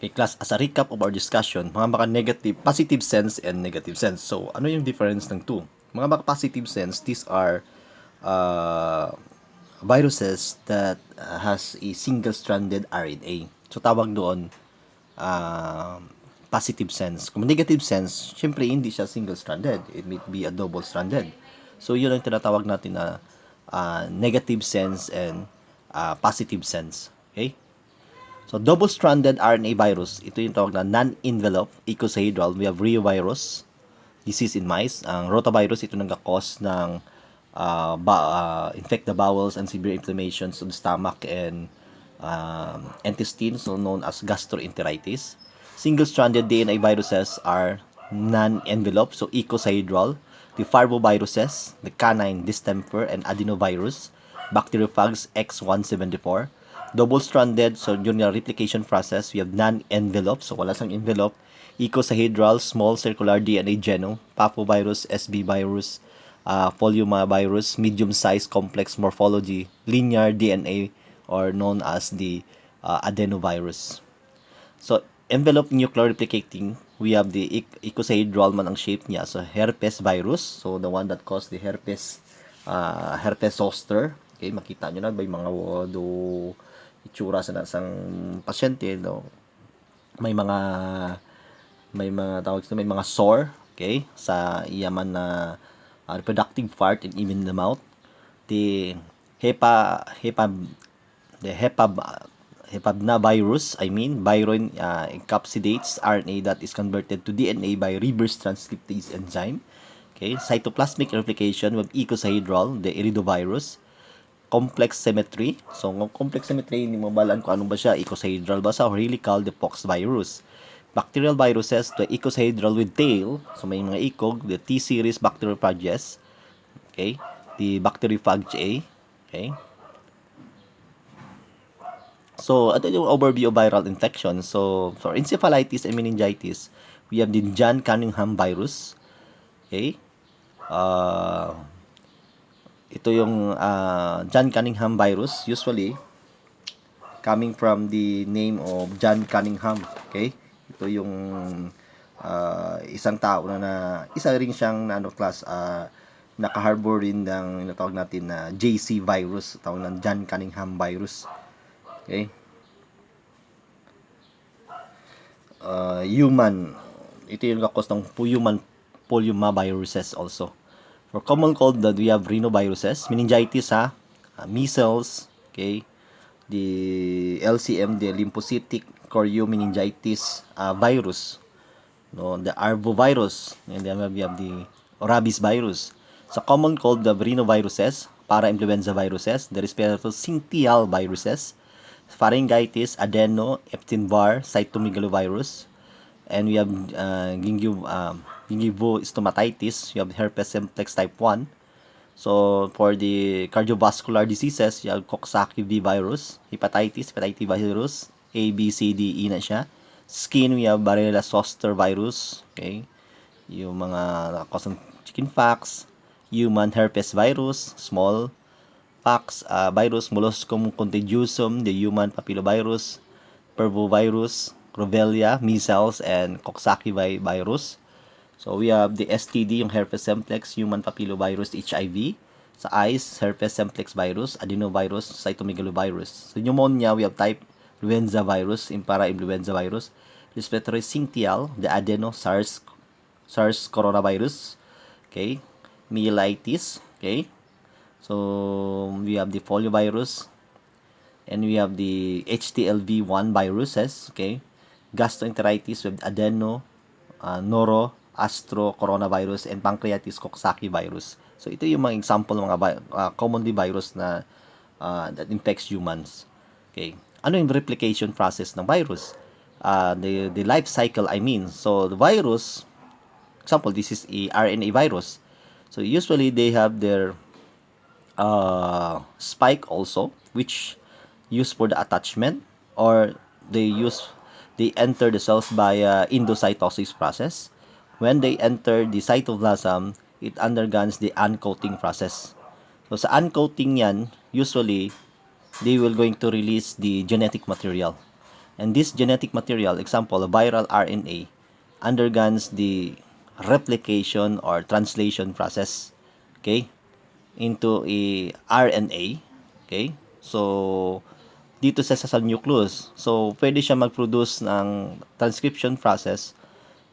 Okay, class, as a recap of our discussion, mga negative, positive sense and negative sense. So, ano yung difference ng two? Mga positive sense, these are uh, viruses that has a single-stranded RNA. So, tawag doon uh, positive sense. Kung negative sense, syempre hindi siya single-stranded. It may be a double-stranded. So, yun ang tinatawag natin na negative sense and positive sense. Okay? So, double-stranded RNA virus, ito yung tawag na non-enveloped icosahedral. We have reovirus, disease in mice. Ang rotavirus, ito nagka-cause ng infect the bowels and severe inflammations of the stomach and intestine, so known as gastroenteritis. Single-stranded DNA viruses are non-enveloped, so icosahedral. The parvoviruses, the canine distemper and adenovirus, bacteriophage X174. Double-stranded, so during the replication process, we have non-enveloped, so wala sang envelope. Icosahedral, small circular DNA genome, papovirus, SB virus, polyomavirus, medium-sized complex morphology, linear DNA, or known as the adenovirus. So, envelope nuclear replicating, we have the icosahedral man ang shape niya. So, herpes virus, so the one that caused the herpes zoster. Okay, makita nyo na may mga itsura sa nasang pasyente, no? May mga tawag may mga sore, okay, sa iyaman na reproductive part and even the mouth. The hepabnavirus, virin encapsulates RNA that is converted to DNA by reverse transcriptase enzyme. Okay, cytoplasmic replication with icosahedral, the iridovirus. Complex symmetry. So, ng complex symmetry, hindi mo balaan kung ano ba siya, icosahedral ba sa helical, the poxvirus. Bacterial viruses, the icosahedral with tail. So, may mga icog, the T-series bacteriophages. Okay? The bacteriophage A. Okay? So, ito yung overview of viral infection. So, for encephalitis and meningitis, we have the John Cunningham virus. Okay? Ito yung John Cunningham virus, usually coming from the name of John Cunningham. Okay? Ito yung isang tao na isa rin siyang class naka-harbor rin ng natawag natin na JC virus, tawag ng John Cunningham virus. Okay? Human, ito yung kakos ng human polyomaviruses also. For common cold, that we have rhinoviruses, meningitis measles, okay, the LCM, the lymphocytic choriomeningitis virus, no, the arbovirus, and then we have the rabies virus. Sa common cold, the rhinoviruses, para-influenza viruses, the respiratory syncytial viruses, pharyngitis, adeno, Epstein-Barr, cytomegalovirus, and we have gingivostomatitis, you have herpes simplex type 1. So, for the cardiovascular diseases, you have Coxsackie virus, hepatitis virus, A, B, C, D, E na siya. Skin, we have Varicella zoster virus, okay? Yung mga cause ng chickenpox, human herpes virus, small pox virus, molluscum contagiosum, the human papillovirus, parvovirus, Rubella, measles, and Coxsackie virus. So, we have the STD, yung herpes simplex, human papillovirus, HIV. Sa eyes, herpes simplex virus, adenovirus, cytomegalovirus. So, pneumonia, we have type influenza virus, para-influenza virus. Respiratory syncytial, the adeno, SARS coronavirus. Okay. Myelitis, okay. So, we have the poliovirus, and we have the HTLV1 viruses, okay. Gastroenteritis with adeno, noro, astro, coronavirus, and pancreatitis Coxsackie virus. So, ito yung mga example ng mga commonly virus na that infects humans. Okay. Ano yung replication process ng virus? The life cycle, So, the virus, example, this is a RNA virus. So, usually, they have their spike also, which used for the attachment, or they enter the cells via endocytosis process. When they enter the cytoplasm, it undergoes the uncoating process. So sa uncoating yan, usually they will going to release the genetic material. And this genetic material, example, a viral RNA, undergoes the replication or translation process, okay, into a RNA, okay? So, dito sa nucleus. So, pwede siya mag-produce ng transcription process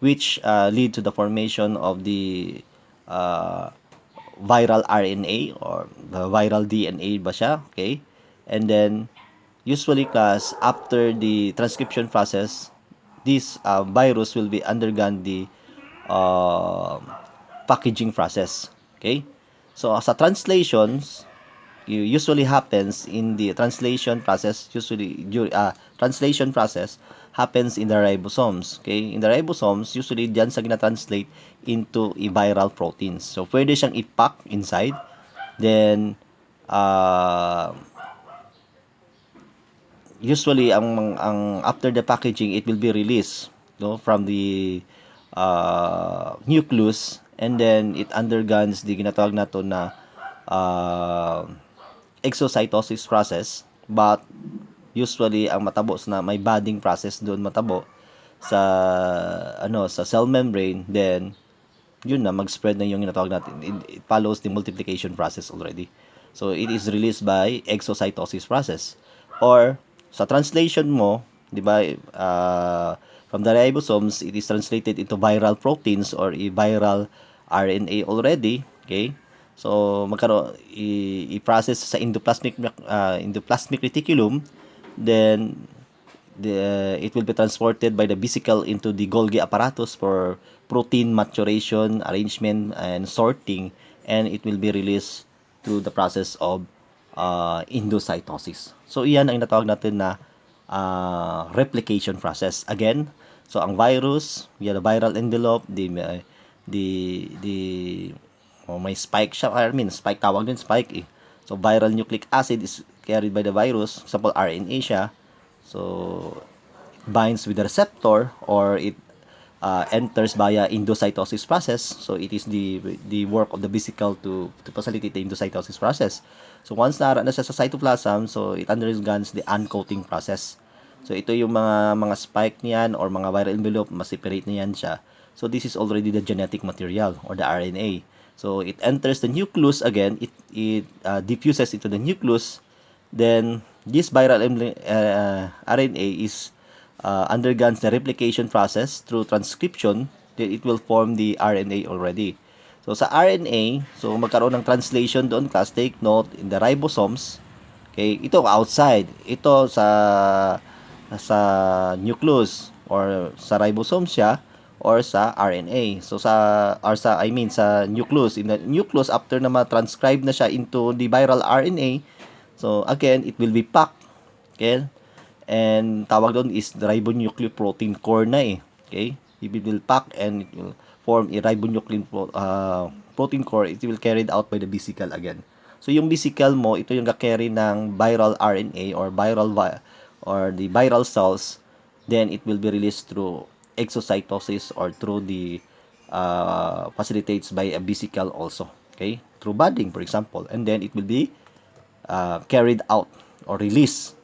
which lead to the formation of the uh, viral RNA or the viral DNA ba siya, okay? And then, usually class, after the transcription process, this virus will be undergone the uh, packaging process, okay? So, sa translations, usually happens in the translation process, translation process happens in the ribosomes, okay? In the ribosomes, usually diyan sa gina-translate into a viral proteins. So, pwede siyang i-pack inside, then, usually ang after the packaging, it will be released, no, from the nucleus, and then it undergoes the ginatawag nato na uh, exocytosis process, but usually ang matabo na may budding process doon matabo sa sa cell membrane, then yun na mag-spread na yung ginatawag natin. It follows the multiplication process already. So it is released by exocytosis process. Or sa translation mo, 'di ba, from the ribosomes, it is translated into viral proteins or a viral RNA already, okay? So magkaroon i-process sa endoplasmic reticulum, then it will be transported by the vesicle into the Golgi apparatus for protein maturation, arrangement, and sorting, and it will be released through the process of endocytosis. So, iyan ang natawag natin na replication process. Again, so ang virus, the viral envelope, the may spike siya, I mean, spike, tawag din spike eh. So, viral nucleic acid is carried by the virus, example, RNA siya. So, it binds with the receptor or it enters via endocytosis process. So, it is the work of the vesicle to facilitate the endocytosis process. So, once na siya sa cytoplasm, so it undergoes the uncoating process. So, ito yung mga spike niyan or mga viral envelope, ma-separate niyan siya. So, this is already the genetic material or the RNA. So, it enters the nucleus again, it diffuses into the nucleus, then this viral RNA is undergoes the replication process through transcription, then it will form the RNA already. So, sa RNA, so magkaroon ng translation doon, class, take note, in the ribosomes, okay, ito outside, ito sa nucleus or sa ribosome siya or sa RNA. So sa nucleus. In the nucleus, after na ma-transcribe na siya into the viral RNA, so again, it will be packed. Okay? And tawag doon is the ribonucleoprotein core na eh. Okay? It will pack and it will form a ribonucleoprotein core. It will carried out by the vesicle again. So yung vesicle mo, ito yung ka-carry ng viral RNA or the viral cells, then it will be released through exocytosis or through the facilitates by a vesicle also, okay, through budding for example, and then it will be carried out or released,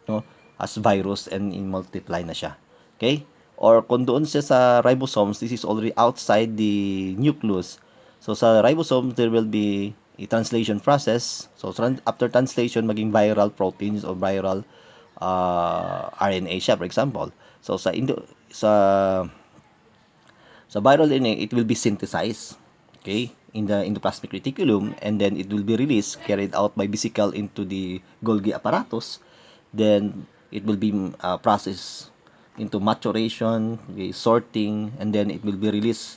no, as virus and in multiply na siya, okay. Or kung doon siya sa ribosomes, this is already outside the nucleus. So sa ribosomes, there will be a translation process. So after translation, maging viral proteins or viral RNA siya, for example. So sa viral RNA, it will be synthesized, okay, in the endoplasmic reticulum, and then it will be released, carried out by vesicle into the Golgi apparatus. Then it will be processed into maturation, okay, sorting, and then it will be released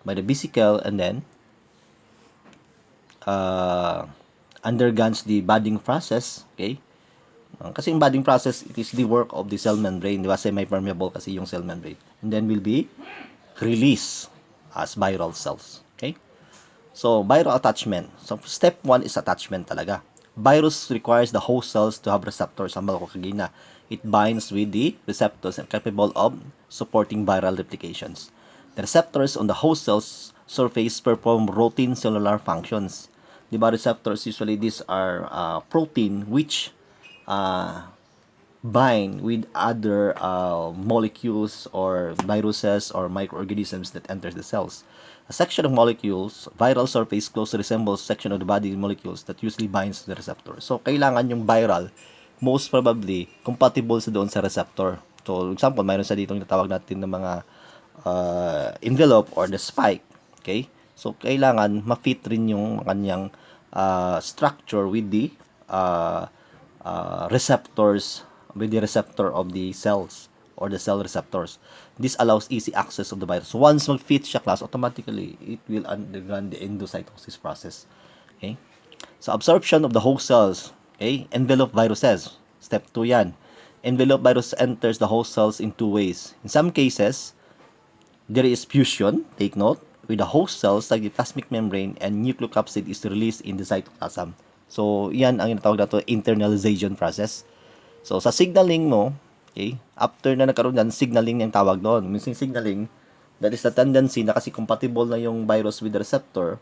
by the vesicle, and then undergoes the budding process, okay. Kasi yung budding process, it is the work of the cell membrane, di ba? Semi-permeable kasi yung cell membrane. And then will be released as viral cells, okay. So, viral attachment. So, step 1 is attachment talaga. Virus requires the host cells to have receptors. Ang kagina, it binds with the receptors and capable of supporting viral replications. The receptors on the host cells surface perform routine cellular functions. Diba receptors, usually these are protein which bind with other molecules or viruses or microorganisms that enters the cells. A section of molecules, viral surface closely resembles section of the body molecules that usually binds to the receptor. So, kailangan yung viral, most probably, compatible sa doon sa receptor. So, example, mayroon sa dito yung natawag natin ng mga envelope or the spike. Okay? So, kailangan ma-fit rin yung kanyang structure with the receptors, with the receptor of the cells or the cell receptors. This allows easy access of the virus. Once mag-fit siya class, automatically, it will undergo the endocytosis process. Okay? So, absorption of the host cells. Okay? Envelope viruses. Step 2 yan. Envelope virus enters the host cells in two ways. In some cases, there is fusion, take note, with the host cells like the plasmic membrane and nucleocapsid is released in the cytoplasm. So, yan ang tinatawag na to internalization process. So, sa signaling mo, okay, after na nagkaroon yan, signaling yung tawag doon. Meaning signaling, that is the tendency na kasi compatible na yung virus with the receptor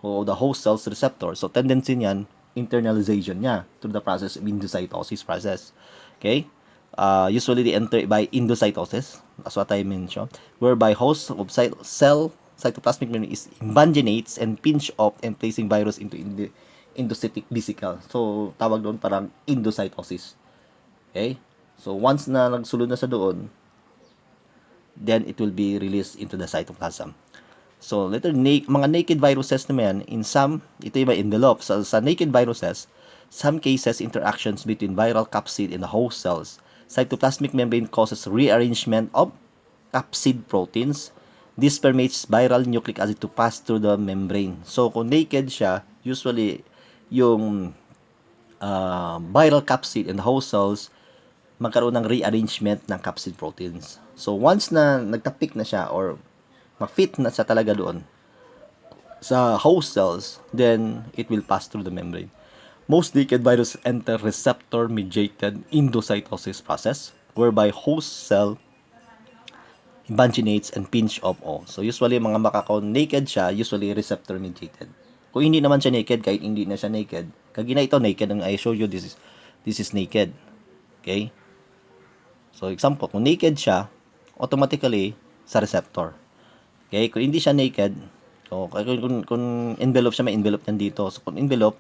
o the host cells receptor. So, tendency niyan, internalization niya through the process of endocytosis process. Okay? Usually they enter by endocytosis, that's what I mentioned, whereby host of cell cytoplasmic membrane is invaginates and pinch off and placing virus into endocytic vesicle. So, tawag doon parang endocytosis. Okay? So, once na nagsulod na sa doon, then it will be released into the cytoplasm. So, mga naked viruses naman, in some, ito yung envelope. So, sa naked viruses, some cases, interactions between viral capsid and the host cells. Cytoplasmic membrane causes rearrangement of capsid proteins. This permits viral nucleic acid to pass through the membrane. So, kung naked siya, usually, yung viral capsid and the host cells, magkaroon ng rearrangement ng capsid proteins. So, once na nagtapik na siya or ma-fit na siya talaga doon sa host cells, then it will pass through the membrane. Most naked virus enter receptor-mediated endocytosis process whereby host cell invaginates and pinch off all. So, usually, mga makakaon naked siya, usually receptor-mediated. Kung hindi naman siya naked, kahit hindi na siya naked, kagina ito naked, ang I show you, this is naked. Okay? So, example, kung naked siya, automatically, sa receptor. Okay? Kung hindi siya naked, so, kung envelope siya, may envelope yan dito. So, kung envelope,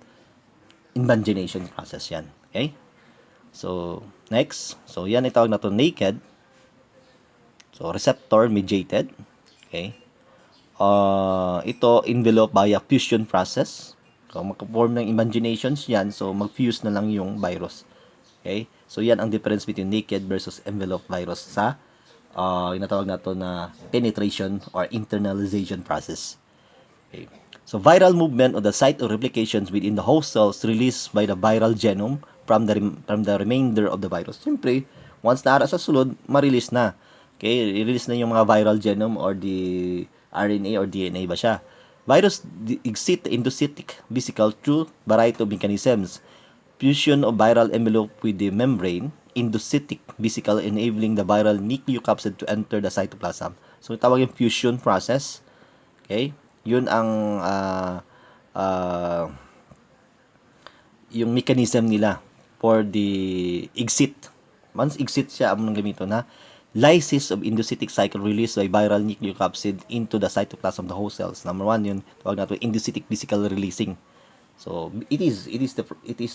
invagination process yan. Okay? So, next. So, yan itawag na to naked. So, receptor-mediated. Okay? Ito, envelope via fusion process. So, magka-form ng imaginations yan. So, mag-fuse na lang yung virus. Okay? So, yan ang difference between naked versus envelope virus sa inatawag na to na penetration or internalization process. Okay. So, viral movement of the site of replications within the host cells released by the viral genome from the remainder of the virus. Siyempre, once naara sa sulod, ma-release na. Okay, release na yung mga viral genome or the RNA or DNA ba siya. Virus exit the endocytic vesicle through variety of mechanisms. Fusion of viral envelope with the membrane, endocytic vesicle enabling the viral nucleocapsid to enter the cytoplasm. So, tawag yung fusion process. Okay? Yun ang yung mechanism nila for the exit. Once exit siya, among gamito na lysis of endocytic cycle released by viral nucleocapsid into the cytoplasm of the host cells. Number 1, yun tawag natin endocytic vesicle releasing. So, it is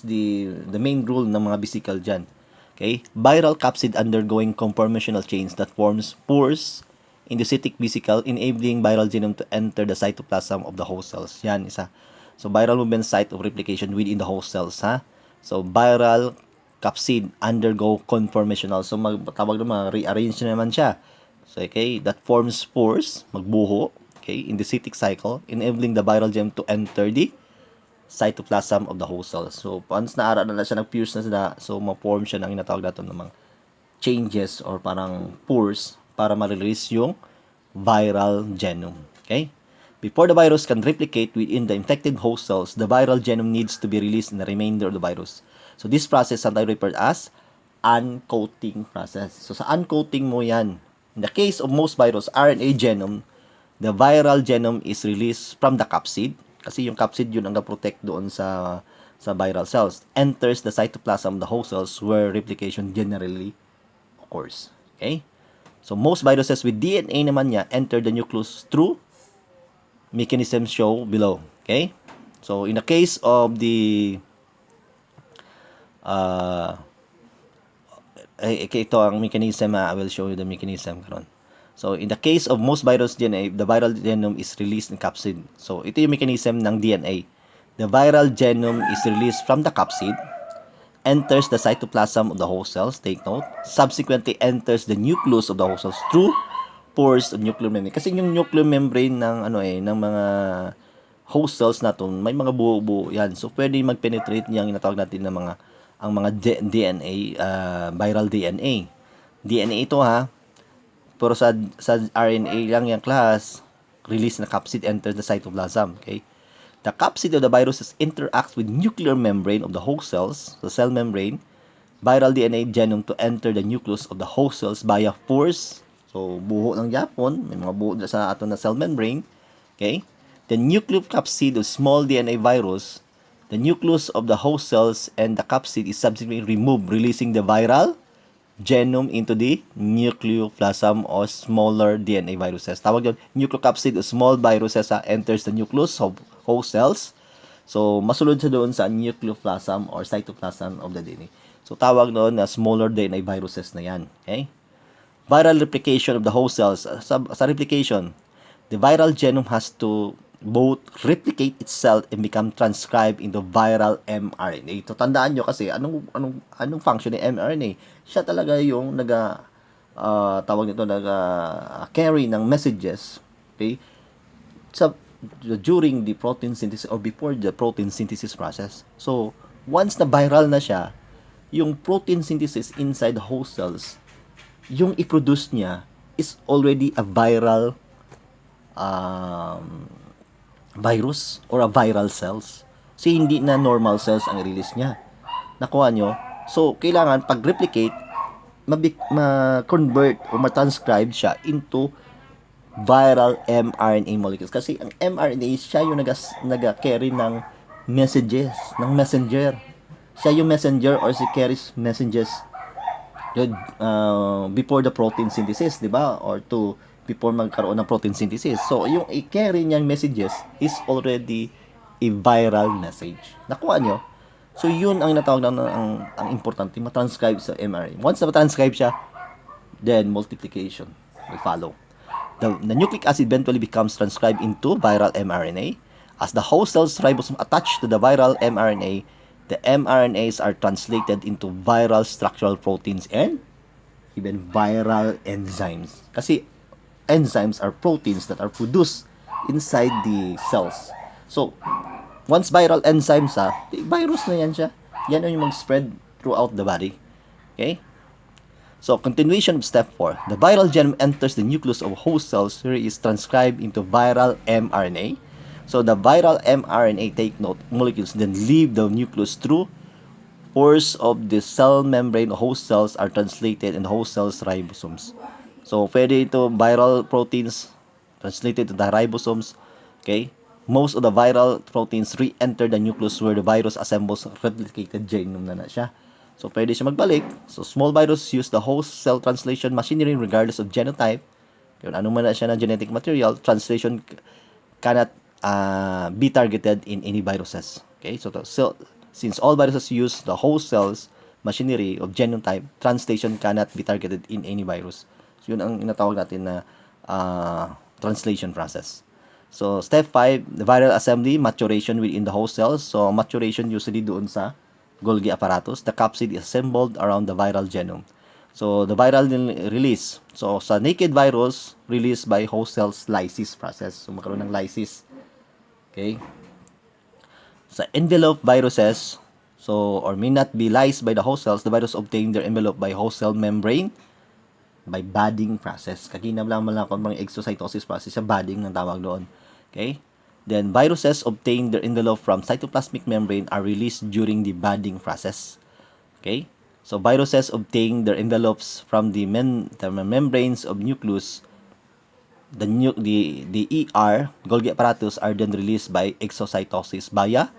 the main rule ng mga vesicle dyan. Okay? Viral capsid undergoing conformational change that forms pores in the endocytic vesicle enabling viral genome to enter the cytoplasm of the host cells. Yan, isa. So, viral movement site of replication within the host cells, ha? So, viral capsid undergo conformational. So, tawag naman, rearrange naman siya. So, okay, that forms pores, magbuho, okay, in the endocytic cycle, enabling the viral genome to enter the cytoplasm of the host cells. So, once naara na siya, nag-fuse na sila, so, ma-form siya ng inatawag natin ng mga changes or parang pores para ma-release yung viral genome. Okay? Before the virus can replicate within the infected host cells, the viral genome needs to be released in the remainder of the virus. So, this process sometimes referred as uncoating process. So, sa uncoating mo yan. In the case of most virus, RNA genome, the viral genome is released from the capsid. Kasi yung capsid yun ang na-protect doon sa sa viral cells, enters the cytoplasm of the host cells where replication generally occurs. Okay? So, most viruses with DNA naman niya enter the nucleus through mechanisms shown below. Okay? So, in the case of the ito ang mechanism, I will show you the mechanism karon. So, in the case of most virus DNA, the viral genome is released in capsid. So, ito yung mechanism ng DNA. The viral genome is released from the capsid, enters the cytoplasm of the host cells, take note, subsequently enters the nucleus of the host cells through pores of nuclear membrane. Kasi yung nuclear membrane ng ng mga host cells natin, may mga buo-buo yan. So, pwede mag-penetrate niyang inatawag natin ng mga DNA, viral DNA. DNA ito ha, pero sa RNA lang yung class, release na capsid enters the cytoplasm. Okay? The capsid of the viruses interacts with nuclear membrane of the host cells, the cell membrane, viral DNA genome to enter the nucleus of the host cells via pores. So, buho ng Japon, may mga buho sa aton na cell membrane. Okay? The nucleocapsid of small DNA virus, the nucleus of the host cells and the capsid is subsequently removed, releasing the viral genome into the nucleoplasm or smaller DNA viruses. Tawag yun, nucleocapsid of small viruses enters the nucleus of host cells. So, masulod siya doon sa nucleoplasm or cytoplasm of the DNA. So, tawag doon na smaller DNA viruses na yan. Okay? Viral replication of the host cells. Sa replication, the viral genome has to both replicate itself and become transcribed into viral mRNA. So, tandaan nyo kasi anong function ng mRNA? Siya talaga yung tawag nito carry ng messages, okay? During the protein synthesis or before the protein synthesis process. So, once na viral na siya, yung protein synthesis inside the host cells, yung i-produce niya is already a viral virus or a viral cells. Kasi hindi na normal cells ang release niya. Nakuha nyo? So, kailangan pag-replicate, ma-convert o ma-transcribe siya into viral mRNA molecules. Kasi ang mRNA, siya yung nag-carry ng messages, ng messenger. Siya yung messenger or si carries messages before the protein synthesis, di ba? Or before magkaroon ng protein synthesis. So, yung i-carry niyang messages is already a viral message. Nakuha nyo? So, yun ang natawag na ang importante, matranscribe sa mRNA. Once na matranscribe siya, then multiplication will follow. The nucleic acid eventually becomes transcribed into viral mRNA. As the host cell's ribosome attached to the viral mRNA, the mRNAs are translated into viral structural proteins and even viral enzymes. Kasi enzymes are proteins that are produced inside the cells. So, once viral enzymes virus na yan siya. Yan yung mag-spread throughout the body. Okay? So, continuation of step 4. The viral genome enters the nucleus of host cells where it is transcribed into viral mRNA. So, the viral mRNA, take note, molecules then leave the nucleus through pores of the cell membrane of host cells are translated in the host cells' ribosomes. So, pwede ito viral proteins translated to the ribosomes. Okay? Most of the viral proteins re-enter the nucleus where the virus assembles replicated genome na siya. So, pwede siya magbalik. So, small virus use the host cell translation machinery regardless of genotype. Kung ano man na siya na genetic material, translation cannot be targeted in any viruses. Okay? So, since all viruses use the host cells machinery of genotype, translation cannot be targeted in any virus. So, yun ang inatawag natin na translation process. So, step 5, the viral assembly, maturation within the host cells. So, maturation usually doon sa Golgi apparatus. The capsid is assembled around the viral genome. So, the viral release. So, sa naked virus, released by host cells lysis process. So, magkaroon ng lysis. Okay? Sa envelope viruses, or may not be lysed by the host cells, the virus obtain their envelope by host cell membrane by budding process. Kaginam lang ako mga exocytosis process, sa budding ng tawag doon. Okay? Then, viruses obtain their envelope from cytoplasmic membrane are released during the budding process. Okay? So, viruses obtain their envelopes from the membranes of nucleus. The ER, Golgi apparatus, are then released by exocytosis via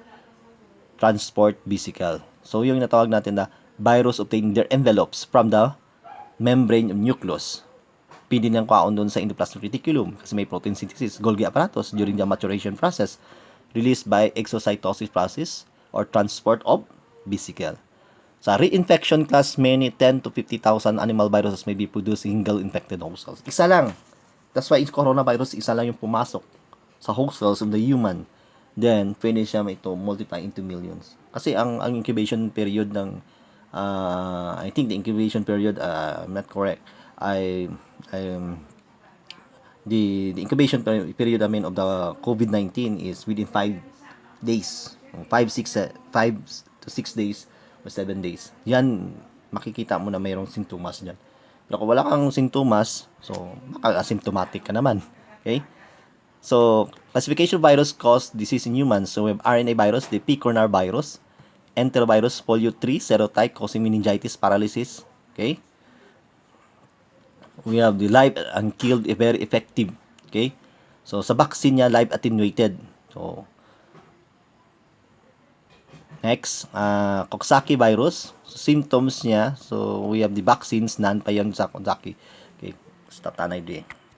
transport vesicle. So, yung natawag natin na virus obtain their envelopes from the membrane of nucleus. Pwede niyang kaon doon sa endoplasmic reticulum kasi may protein synthesis, Golgi apparatus during the maturation process, released by exocytosis process or transport of vesicle. Sa reinfection class, many 10 to 50,000 animal viruses may be produced in single infected host cells. Isa lang. That's why coronavirus, isa lang yung pumasok sa host cells of the human. Then, pwede siya ito multiply into millions. Kasi ang incubation period ng, I think the incubation period, I'm not correct, the incubation period of the COVID-19 is within 5 days. 5 to 6 days o 7 days. Yan, makikita mo na mayroong sintomas dyan. Pero kung wala kang sintomas, so, maka-asymptomatic ka naman. Okay? So, classification virus cause disease in humans. So, we have RNA virus, the picornar virus, enterovirus, polio 3, serotype causing meningitis, paralysis. Okay? We have the live unkilled, very effective. Okay? So, sa vaccine niya, live attenuated. So, next, Coxsackie virus. So, symptoms niya, so we have the vaccines, none pa yan sa Coxsackie. Okay, stop tanay di.